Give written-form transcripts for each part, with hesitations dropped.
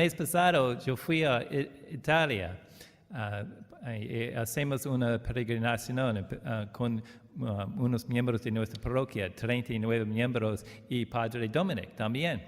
mes pasado yo fui a Italia. Hacemos una peregrinación con unos miembros de nuestra parroquia, 39 miembros, y Padre Dominic también.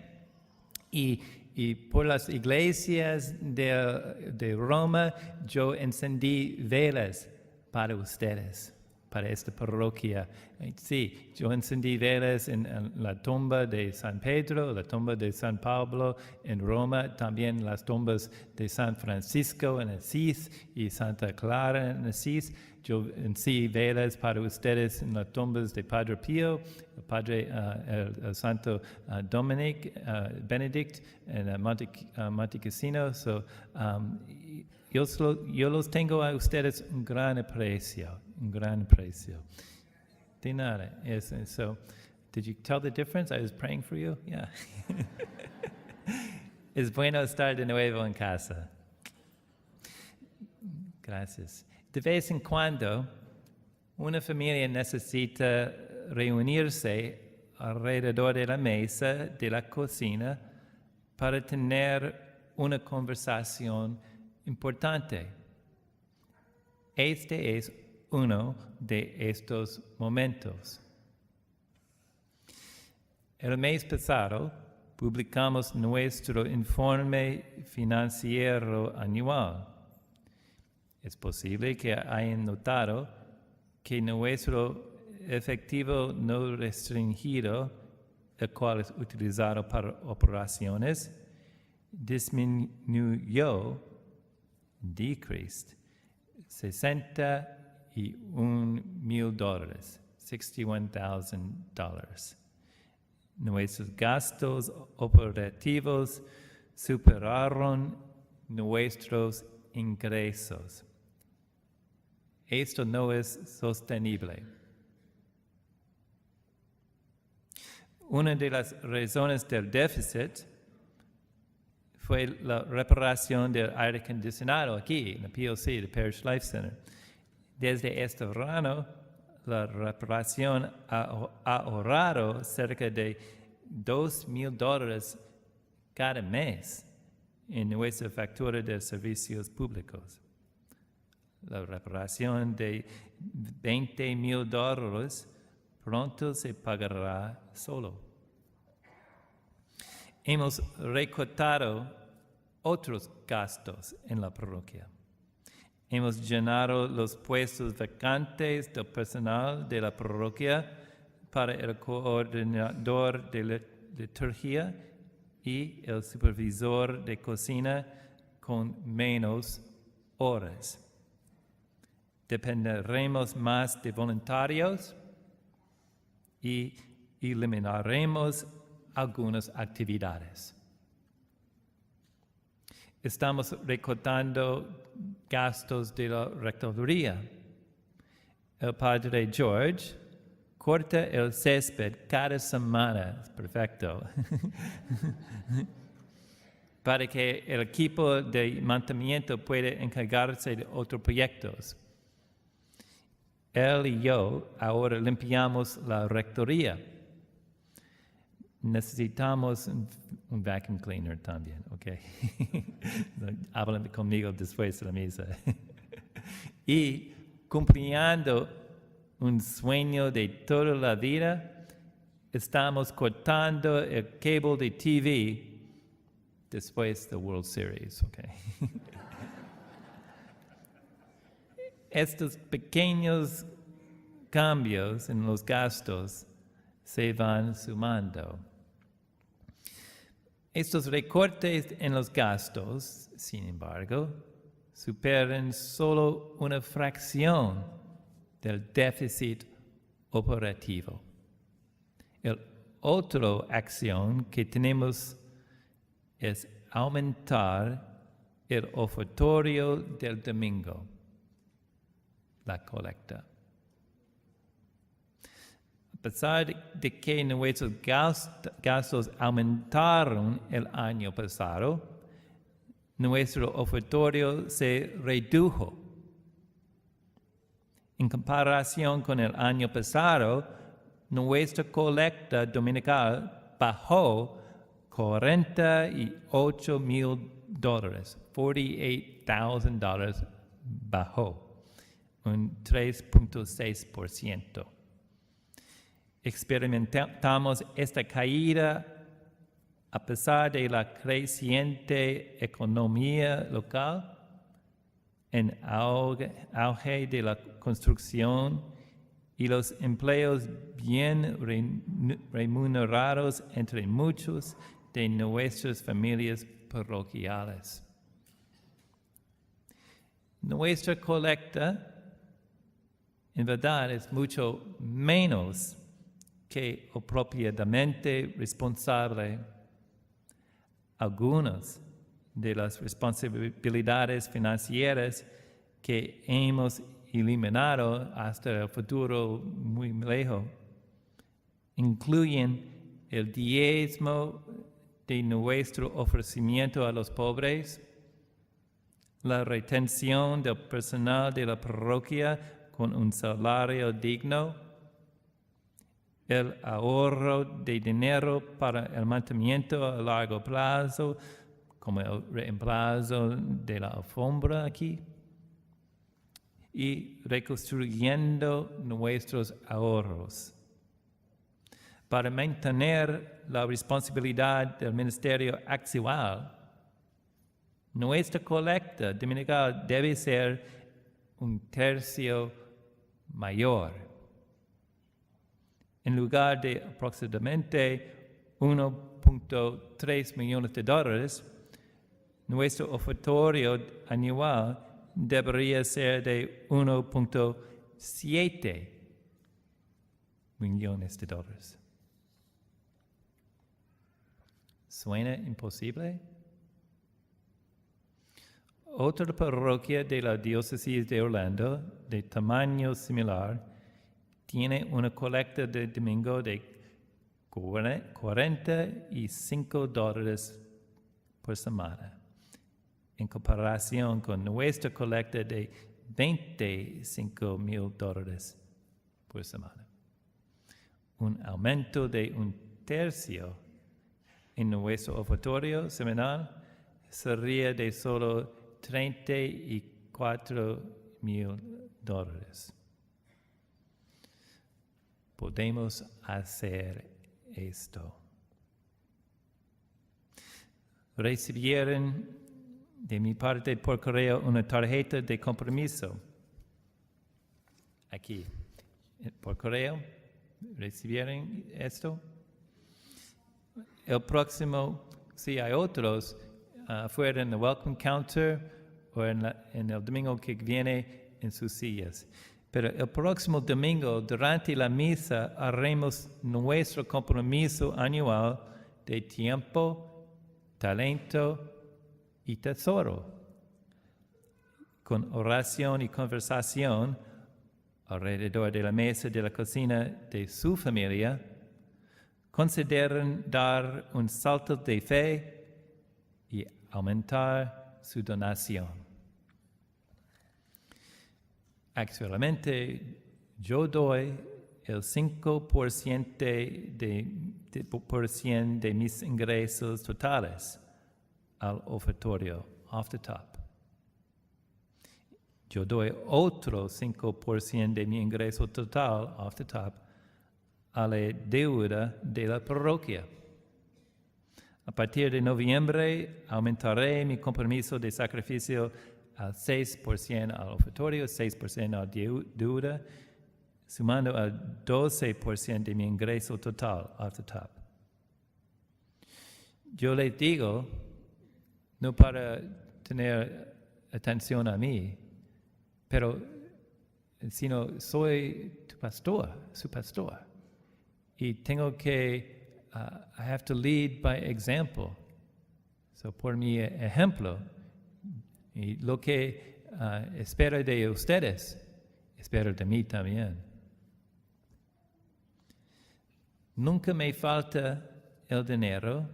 Y por las iglesias de Roma, yo encendí velas para ustedes, para esta parroquia. Sí, yo encendí velas en la tumba de San Pedro, la tumba de San Pablo en Roma, también las tumbas de San Francisco en Asís y Santa Clara en Asís. Yo encendí velas para ustedes en las tumbas de Padre Pío, el Santo Benedict en Monte Cassino. Yo los tengo a ustedes un gran aprecio. De nada. So, did you tell the difference? I was praying for you. Yeah. Es bueno estar de nuevo en casa. Gracias. De vez en cuando, una familia necesita reunirse alrededor de la mesa de la cocina para tener una conversación importante. Este es uno de estos momentos. El mes pasado publicamos nuestro informe financiero anual. Es posible que hayan notado que nuestro efectivo no restringido, el cual es utilizado para operaciones, disminuyó, decreased, $61,000, $61,000. Nuestros gastos operativos superaron nuestros ingresos. Esto no es sostenible. Una de las razones del déficit fue la reparación del aire acondicionado aquí en el PLC, el Parish Life Center. Desde este verano, la reparación ha ahorrado cerca de $2,000 cada mes en nuestra factura de servicios públicos. La reparación de $20,000 pronto se pagará solo. Hemos recortado otros gastos en la parroquia. Hemos llenado los puestos vacantes del personal de la parroquia para el coordinador de liturgia y el supervisor de cocina con menos horas. Dependeremos más de voluntarios y eliminaremos algunas actividades. Estamos recortando gastos de la rectoría. El Padre George corta el césped cada semana. Es perfecto. Para que el equipo de mantenimiento pueda encargarse de otros proyectos. Él y yo ahora limpiamos la rectoría. Necesitamos un vacuum cleaner también, ¿ok? Hablan conmigo después de la misa. Y cumpliendo un sueño de toda la vida, estamos cortando el cable de TV después de World Series, ¿ok? Estos pequeños cambios en los gastos se van sumando. Estos recortes en los gastos, sin embargo, superan solo una fracción del déficit operativo. La otra acción que tenemos es aumentar el ofertorio del domingo, la colecta. A pesar de que nuestros gastos aumentaron el año pasado, nuestro ofertorio se redujo. En comparación con el año pasado, nuestra colecta dominical bajó $48,000 $48,000 bajó, un 3.6%. Experimentamos esta caída a pesar de la creciente economía local, en auge de la construcción y los empleos bien remunerados entre muchos de nuestras familias parroquiales. Nuestra colecta, en verdad, es mucho menos que apropiadamente responsable. Algunas de las responsabilidades financieras que hemos eliminado hasta el futuro muy lejos incluyen el diezmo de nuestro ofrecimiento a los pobres, la retención del personal de la parroquia con un salario digno, el ahorro de dinero para el mantenimiento a largo plazo, como el reemplazo de la alfombra aquí, y reconstruyendo nuestros ahorros. Para mantener la responsabilidad del ministerio actual, nuestra colecta dominical debe ser 1/3 mayor. En lugar de aproximadamente $1.3 millones, nuestro ofertorio anual debería ser de $1.7 millones. ¿Suena imposible? Otra parroquia de la diócesis de Orlando, de tamaño similar, tiene una colecta de domingo de $45 por semana, en comparación con nuestra colecta de $25,000 por semana. Un aumento de 1/3 en nuestro ofertorio semanal sería de solo $34,000. Podemos hacer esto. Recibieron de mi parte por correo una tarjeta de compromiso. Aquí, por correo, ¿recibieron esto? El próximo, si hay otros, fuera en el welcome counter o en el domingo que viene en sus sillas. Pero el próximo domingo, durante la misa, haremos nuestro compromiso anual de tiempo, talento y tesoro. Con oración y conversación alrededor de la mesa de la cocina de su familia, consideren dar un salto de fe y aumentar su donación. Actualmente, yo doy el 5% de mis ingresos totales al ofertorio, off the top. Yo doy otro 5% de mi ingreso total, off the top, a la deuda de la parroquia. A partir de noviembre, aumentaré mi compromiso de sacrificio al 6% al ofertorio, 6% a deuda, sumando al 12% de mi ingreso total, off the top. Yo les digo, no para tener atención a mí, pero sino soy tu pastor, su pastor. Y tengo que, I have to lead by example. So por mi ejemplo, y lo que espero de ustedes, espero de mí también. Nunca me falta el dinero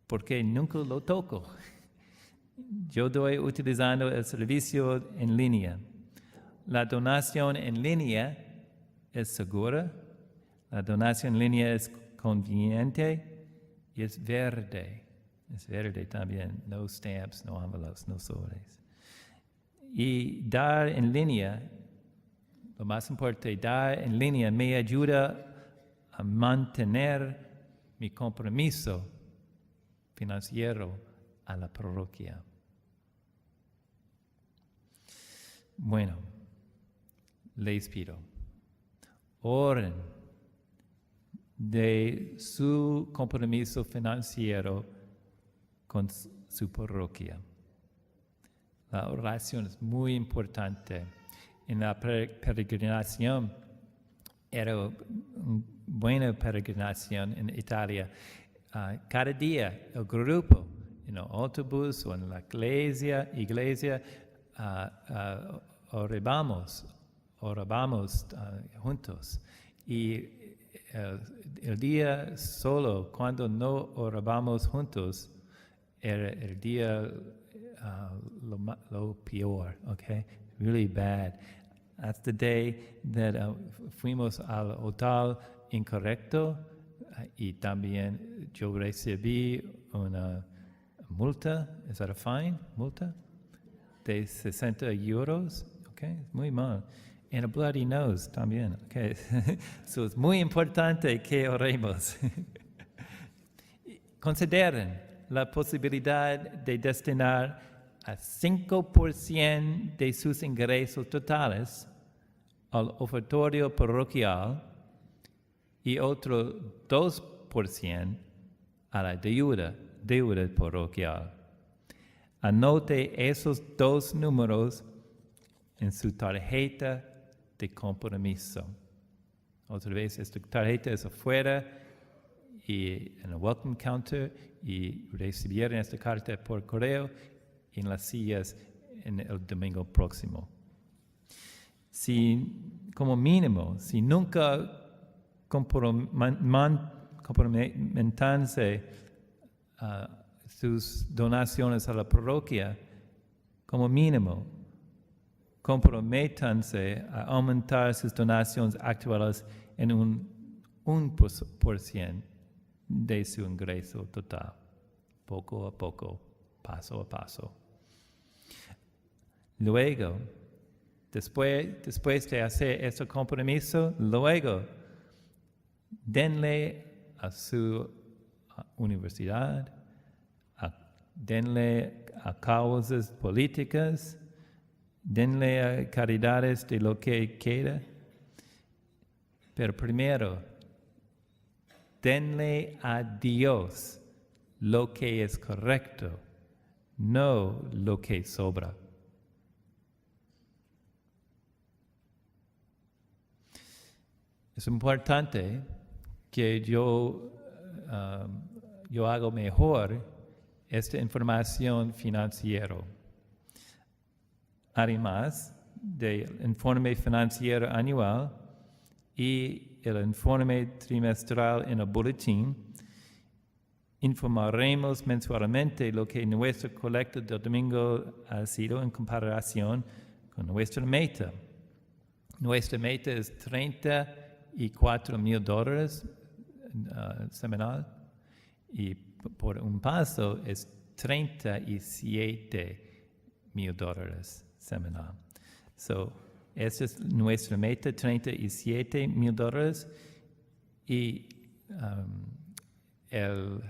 porque nunca lo toco. Yo doy utilizando el servicio en línea. La donación en línea es segura, la donación en línea es conveniente y es verde. Es verde también. No stamps, no envelopes, no sobres. Y dar en línea, lo más importante, dar en línea me ayuda a mantener mi compromiso financiero a la parroquia. Bueno, les pido, oren de su compromiso financiero con su parroquia. La oración es muy importante. En la peregrinación, era una buena peregrinación en Italia. Cada día el grupo, en el autobús o en la iglesia, orábamos juntos. Y el día solo, cuando no orábamos juntos, era el día lo peor, okay? Really bad. That's the day that fuimos al hotel incorrecto y también yo recibí una multa, is that a fine? Multa? De 60 euros, okay? Muy mal. And a bloody nose también, okay? So es muy importante que oremos. Consideren la posibilidad de destinar a 5% de sus ingresos totales al ofertorio parroquial y otro 2% a la deuda parroquial. Anote esos dos números en su tarjeta de compromiso. Otra vez, esta tarjeta es afuera y en el welcome counter y recibieron esta carta por correo en las sillas en el domingo próximo. Si, como mínimo, si nunca comprometanse sus donaciones a la parroquia, como mínimo, comprométanse a aumentar sus donaciones actuales en un 1% de su ingreso total, poco a poco, paso a paso. Luego, después de hacer este compromiso, luego, denle a su universidad, denle a causas políticas, denle a caridades de lo que queda. Pero primero, denle a Dios lo que es correcto, no lo que sobra. Es importante que yo haga mejor esta información financiera. Además del informe financiero anual y el informe trimestral en el boletín, informaremos mensualmente lo que nuestra colecta del domingo ha sido en comparación con nuestra meta. Nuestra meta es $34,000 semanal y por un paso es $37,000 semanal. So, esta es nuestra meta, $37,000 y el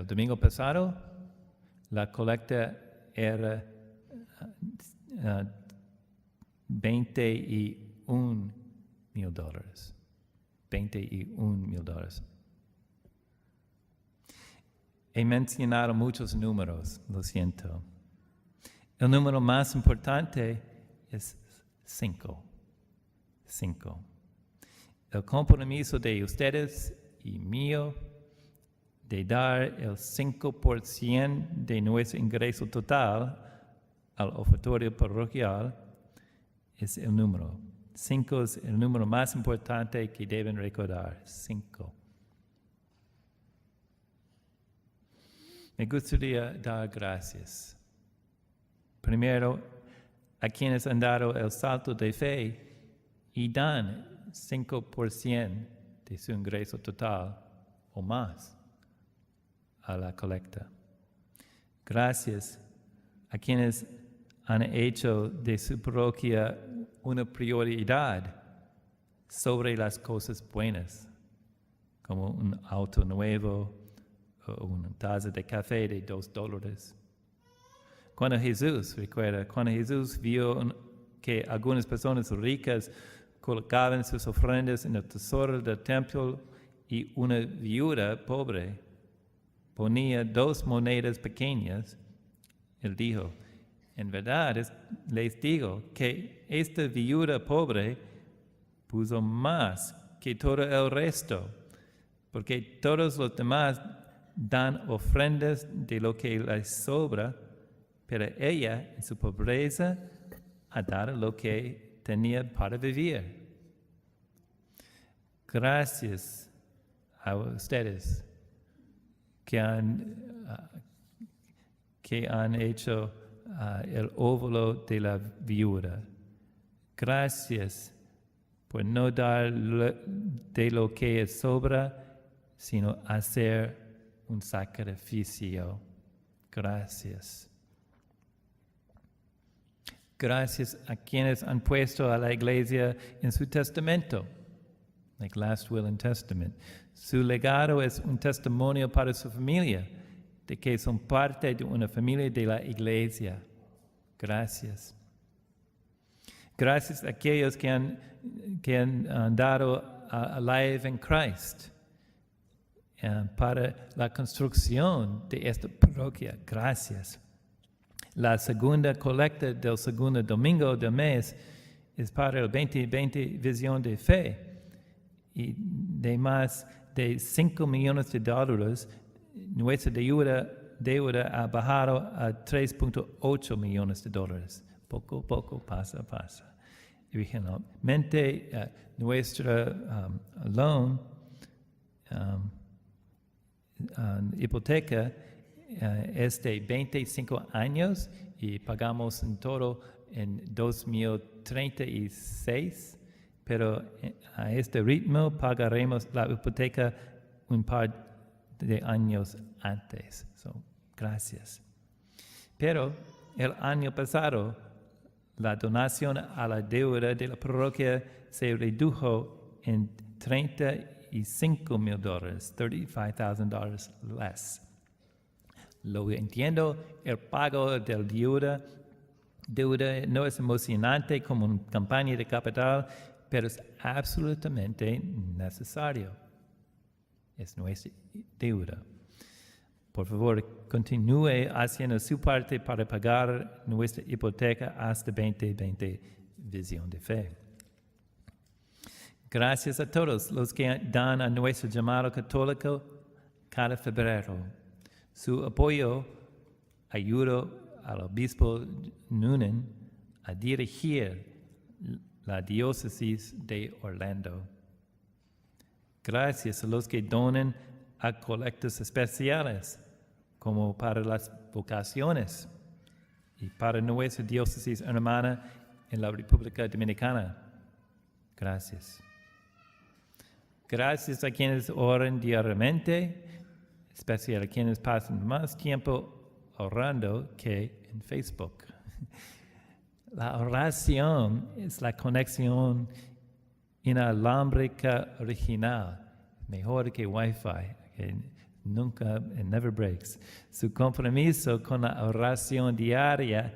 domingo pasado la colecta era $21,000. $21,000. He mencionado muchos números, lo siento. El número más importante es 5. 5. El compromiso de ustedes y mío de dar el 5% de nuestro ingreso total al ofertorio parroquial es el número. 5 es el número más importante que deben recordar. 5. Me gustaría dar gracias. Primero, a quienes han dado el salto de fe y dan 5% de su ingreso total o más a la colecta. Gracias a quienes han hecho de su parroquia una prioridad sobre las cosas buenas, como un auto nuevo o una taza de café de $2. Cuando Jesús vio que algunas personas ricas colocaban sus ofrendas en el tesoro del templo y una viuda pobre ponía 2 monedas pequeñas, él dijo, en verdad les digo que esta viuda pobre puso más que todo el resto, porque todos los demás dan ofrendas de lo que les sobra, pero ella, en su pobreza, ha dado lo que tenía para vivir. Gracias a ustedes que han hecho el óvulo de la viuda. Gracias por no dar de lo que sobra, sino hacer un sacrificio. Gracias. Gracias a quienes han puesto a la Iglesia en su testamento, like last will and testament. Su legado es un testimonio para su familia, de que son parte de una familia de la Iglesia. Gracias. Gracias a aquellos que han dado a Life in Christ para la construcción de esta parroquia. Gracias. La segunda colecta del segundo domingo del mes es para el 2020 Visión de Fe. Y de más de $5 millones, nuestra deuda ha bajado a $3.8 millones. Poco a poco, paso a paso. Originalmente, nuestra loan, hipoteca, es de 25 años y pagamos en todo en 2036, pero a este ritmo pagaremos la hipoteca un par de años antes. Gracias. Pero el año pasado, la donación a la deuda de la parroquia se redujo en $35,000, $35,000 less. Lo entiendo, el pago de deuda no es emocionante como una campaña de capital, pero es absolutamente necesario. Es nuestra deuda. Por favor, continúe haciendo su parte para pagar nuestra hipoteca hasta 2020 Visión de Fe. Gracias a todos los que dan a nuestro llamado católico cada febrero. Su apoyo ayuda al obispo Noonan a dirigir la diócesis de Orlando. Gracias a los que donan a colectas especiales, como para las vocaciones y para nuestra diócesis hermana en la República Dominicana. Gracias. Gracias a quienes oran diariamente, especialmente a quienes pasan más tiempo orando que en Facebook. La oración es la conexión inalámbrica original, mejor que Wi-Fi, que nunca, it never breaks. Su compromiso con la oración diaria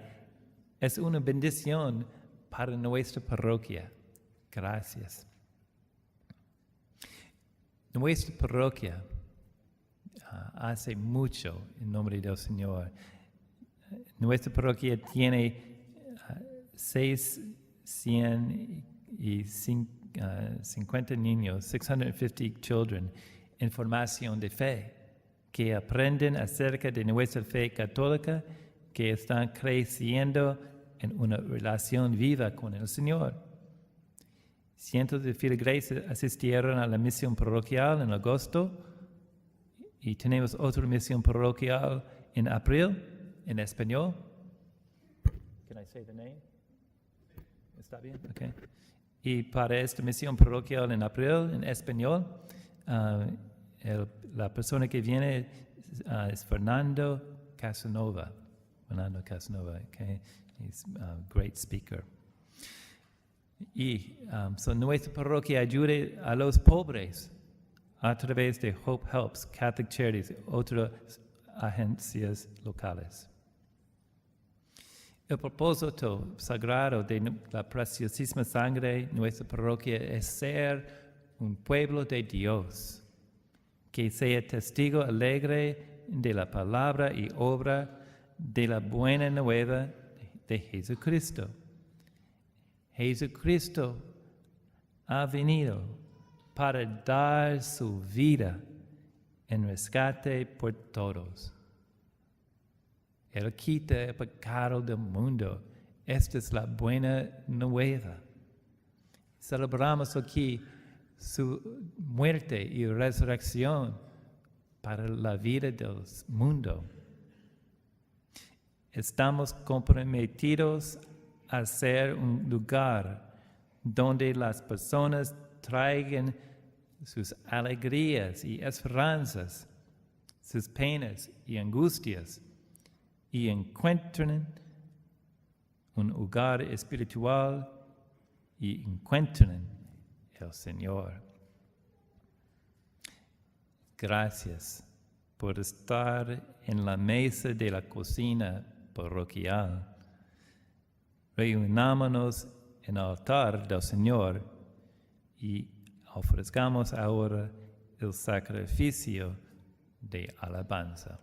es una bendición para nuestra parroquia. Gracias. Nuestra parroquia hace mucho en nombre del Señor. Nuestra parroquia tiene 650 niños, 650 children, en formación de fe, que aprenden acerca de nuestra fe católica, que están creciendo en una relación viva con el Señor. Cientos de feligreses asistieron a la misión parroquial en agosto y tenemos otra misión parroquial en abril, en español. Can I say the name? ¿Está bien? Okay. Y para esta misión parroquial en abril, en español, la persona que viene es Fernando Casanova. Okay? He's a great speaker. Y nuestra parroquia ayude a los pobres a través de Hope Helps, Catholic Charities y otras agencias locales. El propósito sagrado de la Preciosísima Sangre, nuestra parroquia, es ser un pueblo de Dios, que sea testigo alegre de la palabra y obra de la buena nueva de Jesucristo. Jesucristo ha venido para dar su vida en rescate por todos. Él quita el pecado del mundo. Esta es la buena nueva. Celebramos aquí su muerte y resurrección para la vida del mundo. Estamos comprometidos a ser un lugar donde las personas traigan sus alegrías y esperanzas, sus penas y angustias, y encuentren un hogar espiritual y encuentren el Señor. Gracias por estar en la mesa de la cocina parroquial. Reunámonos en el altar del Señor y ofrezcamos ahora el sacrificio de alabanza.